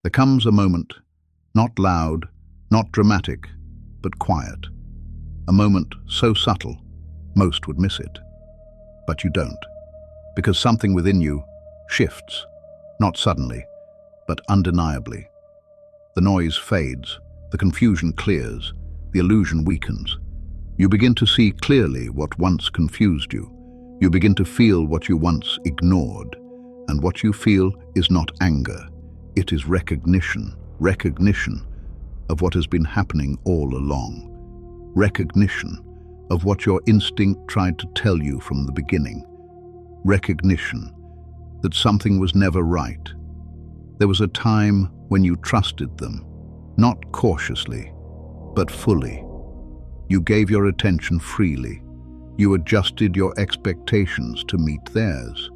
There comes a moment, not loud, not dramatic, but quiet. A moment so subtle, most would miss it. But you don't, because something within you shifts, not suddenly, but undeniably. The noise fades, the confusion clears, the illusion weakens. You begin to see clearly what once confused you. You begin to feel what you once ignored. And what you feel is not anger. It is recognition of what has been happening all along. Recognition of what your instinct tried to tell you from the beginning. Recognition that something was never right. There was a time when you trusted them, not cautiously, but fully. You gave your attention freely. You adjusted your expectations to meet theirs.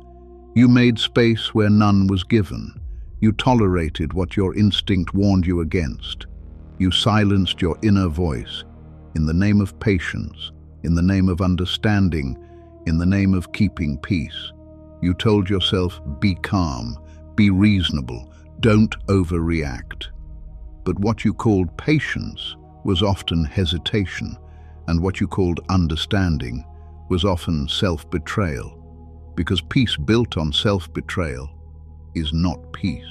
You made space where none was given. You tolerated what your instinct warned you against. You silenced your inner voice in the name of patience, in the name of understanding, in the name of keeping peace. You told yourself, be calm, be reasonable, don't overreact. But what you called patience was often hesitation, and what you called understanding was often self-betrayal. Because peace built on self-betrayal is not peace.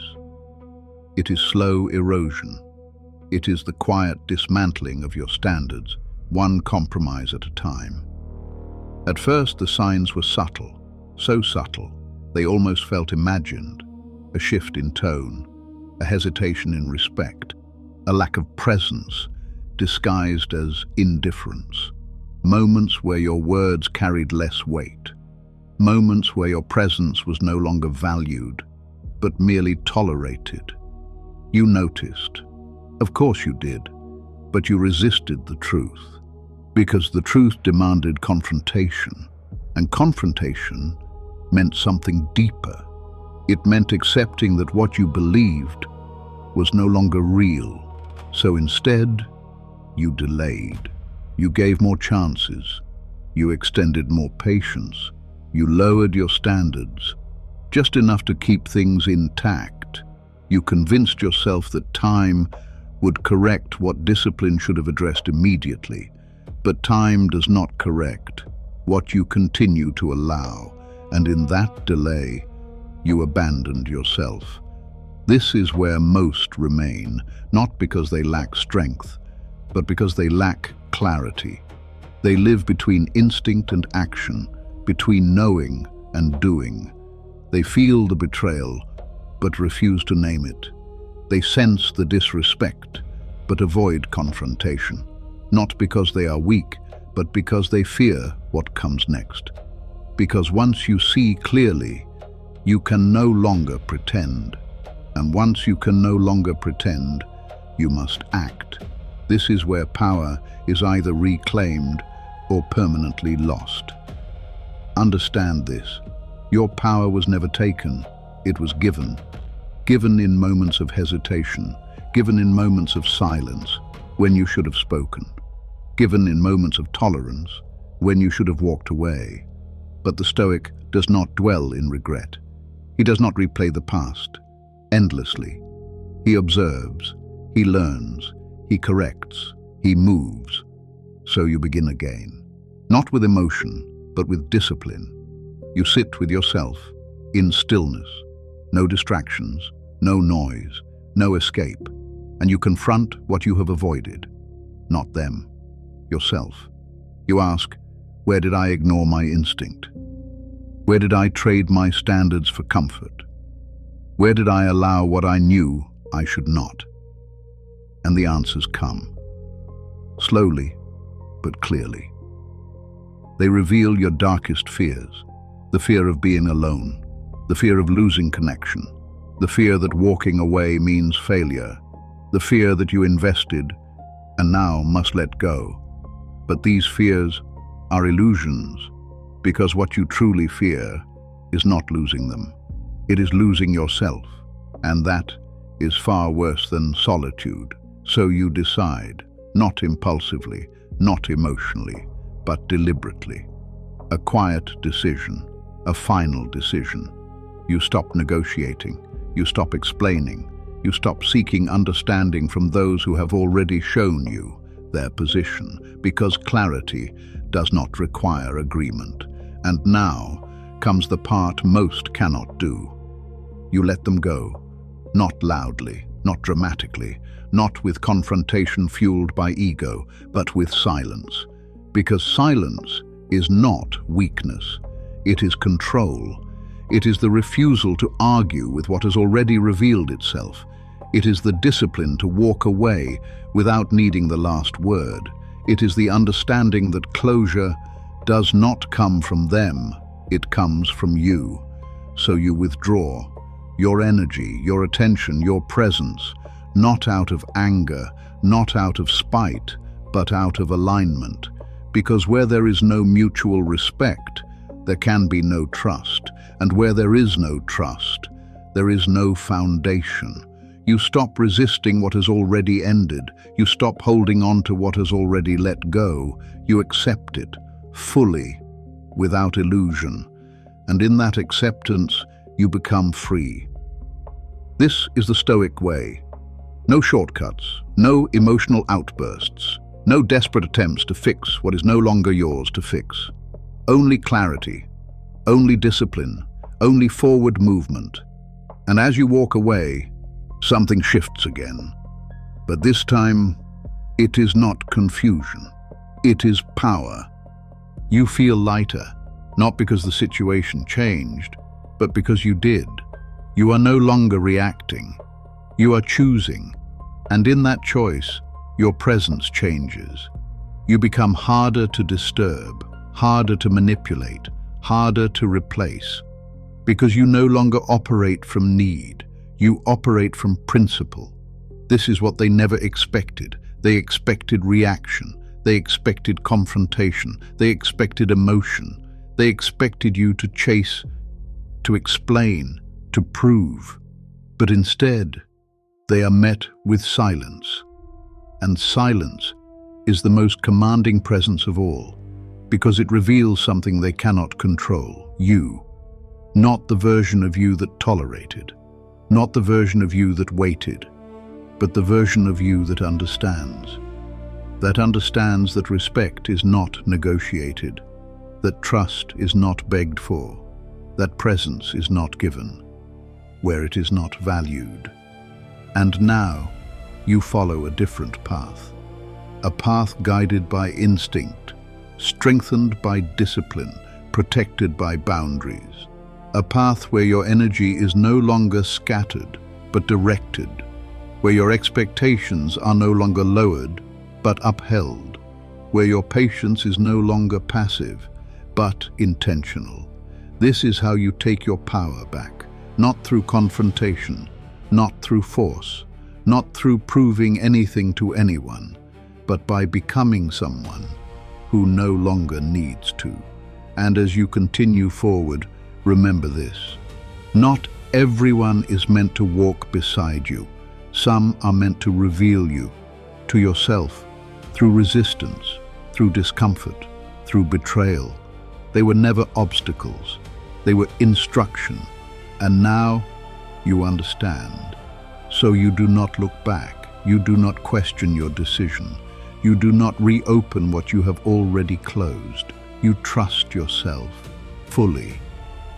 It is slow erosion. It is the quiet dismantling of your standards, one compromise at a time. At first, the signs were subtle, so subtle, they almost felt imagined. A shift in tone, a hesitation in respect, a lack of presence disguised as indifference. Moments where your words carried less weight. Moments where your presence was no longer valued, but merely tolerated. You noticed. Of course you did, but you resisted the truth, because the truth demanded confrontation, and confrontation meant something deeper. It meant accepting that what you believed was no longer real. So instead, you delayed. You gave more chances. You extended more patience. You lowered your standards, just enough to keep things intact. You convinced yourself that time would correct what discipline should have addressed immediately. But time does not correct what you continue to allow, and in that delay, you abandoned yourself. This is where most remain, not because they lack strength, but because they lack clarity. They live between instinct and action, between knowing and doing. They feel the betrayal, but refuse to name it. They sense the disrespect, but avoid confrontation, not because they are weak, but because they fear what comes next. Because once you see clearly, you can no longer pretend. And once you can no longer pretend, you must act. This is where power is either reclaimed or permanently lost. Understand this. Your power was never taken, it was given. Given in moments of hesitation, given in moments of silence, when you should have spoken. Given in moments of tolerance, when you should have walked away. But the Stoic does not dwell in regret. He does not replay the past endlessly. He observes, he learns, he corrects, he moves. So you begin again. Not with emotion, but with discipline. You sit with yourself, in stillness, no distractions, no noise, no escape, and you confront what you have avoided, not them, yourself. You ask, where did I ignore my instinct? Where did I trade my standards for comfort? Where did I allow what I knew I should not? And the answers come, slowly but clearly. They reveal your darkest fears, the fear of being alone, the fear of losing connection, the fear that walking away means failure, the fear that you invested and now must let go. But these fears are illusions, because what you truly fear is not losing them. It is losing yourself, and that is far worse than solitude. So you decide, not impulsively, not emotionally, but deliberately. A quiet decision, a final decision. You stop negotiating, you stop explaining, You stop seeking understanding from those who have already shown you their position, because clarity does not require agreement. And now comes the part most cannot do. You let them go, not loudly, not dramatically, not with confrontation fueled by ego, but with silence. Because silence is not weakness, it is control. It is the refusal to argue with what has already revealed itself. It is the discipline to walk away without needing the last word. It is the understanding that closure does not come from them, it comes from you. So you withdraw your energy, your attention, your presence, not out of anger, not out of spite, but out of alignment. Because where there is no mutual respect, there can be no trust. And where there is no trust, there is no foundation. You stop resisting what has already ended. You stop holding on to what has already let go. You accept it fully, without illusion. And in that acceptance, you become free. This is the Stoic way. No shortcuts, no emotional outbursts, no desperate attempts to fix what is no longer yours to fix. Only clarity, only discipline, only forward movement. And as you walk away, something shifts again. But this time, it is not confusion. It is power. You feel lighter, not because the situation changed, but because you did. You are no longer reacting. You are choosing. And in that choice, your presence changes. You become harder to disturb, harder to manipulate, harder to replace. Because you no longer operate from need. You operate from principle. This is what they never expected. They expected reaction. They expected confrontation. They expected emotion. They expected you to chase, to explain, to prove. But instead, they are met with silence. And silence is the most commanding presence of all, because it reveals something they cannot control. You. Not the version of you that tolerated. Not the version of you that waited, but the version of you that understands. That understands that respect is not negotiated, that trust is not begged for, that presence is not given, where it is not valued. And now, you follow a different path. A path guided by instinct, strengthened by discipline, protected by boundaries. A path where your energy is no longer scattered, but directed, where your expectations are no longer lowered, but upheld, where your patience is no longer passive, but intentional. This is how you take your power back, not through confrontation, not through force, not through proving anything to anyone, but by becoming someone who no longer needs to. And as you continue forward, remember this: not everyone is meant to walk beside you. Some are meant to reveal you to yourself through resistance, through discomfort, through betrayal. They were never obstacles. They were instruction. And now you understand. So you do not look back. You do not question your decision. You do not reopen what you have already closed. You trust yourself fully,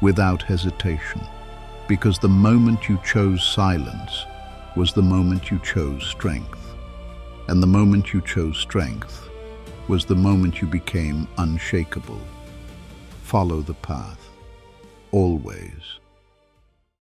without hesitation, because the moment you chose silence was the moment you chose strength. And the moment you chose strength was the moment you became unshakable. Follow the path, always.